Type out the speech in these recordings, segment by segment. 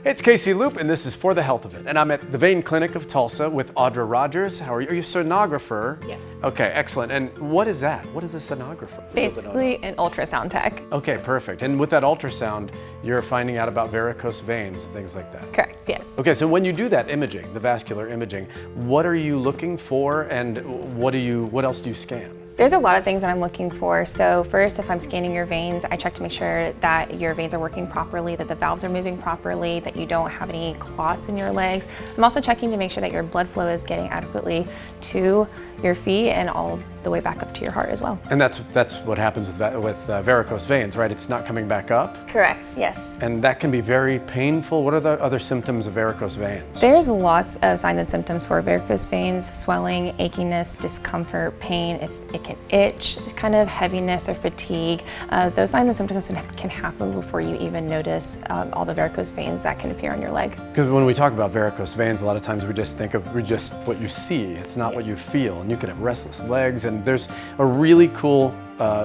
It's Casey Loop, and this is For the Health of It. And I'm at the Vein Clinic of Tulsa with Audra Rogers. How are you? Are you a sonographer? Yes. Okay, excellent. And what is that? What is a sonographer? Basically an ultrasound tech. Okay, perfect. And with that ultrasound, you're finding out about varicose veins and things like that. Correct, yes. Okay, so when you do that imaging, the vascular imaging, what are you looking for, and what else do you scan? There's a lot of things that I'm looking for. So first, if I'm scanning your veins, I check to make sure that your veins are working properly, that the valves are moving properly, that you don't have any clots in your legs. I'm also checking to make sure that your blood flow is getting adequately to your feet and all the way back up to your heart as well. And that's what happens with varicose veins, right? It's not coming back up? Correct, yes. And that can be very painful. What are the other symptoms of varicose veins? There's lots of signs and symptoms for varicose veins: swelling, achiness, discomfort, pain. It can itch, kind of heaviness or fatigue. Those signs and symptoms can happen before you even notice all the varicose veins that can appear on your leg. Because when we talk about varicose veins, a lot of times we just think of just what you see. It's not what you feel. And you can have restless legs, and there's a really cool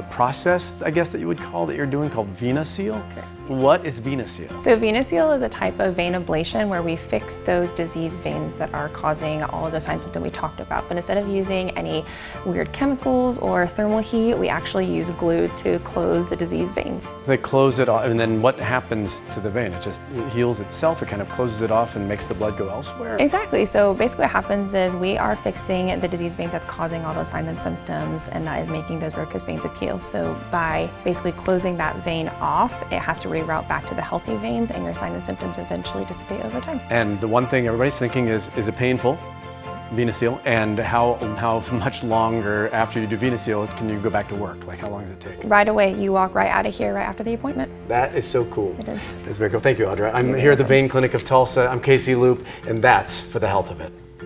process, I guess, that you would call that you're doing called VenaSeal. Correct. What is VenaSeal? So VenaSeal is a type of vein ablation where we fix those diseased veins that are causing all of those signs that we talked about. But instead of using any weird chemicals or thermal heat, we actually use glue to close the diseased veins. They close it off, and then what happens to the vein? It heals itself, it kind of closes it off and makes the blood go elsewhere? Exactly. So basically what happens is we are fixing the diseased veins that's causing all those signs and symptoms, and that is making those varicose veins appeal. So by basically closing that vein off, it has to reroute back to the healthy veins, and your signs and symptoms eventually dissipate over time. And the one thing everybody's thinking is it painful, VenaSeal? And how much longer after you do VenaSeal can you go back to work? Like, how long does it take? Right away. You walk right out of here right after the appointment. That is so cool. It is. It's very cool. Thank you, Audra. I'm here at the Vein Clinic of Tulsa. I'm Casey Loop, and that's For the Health of It.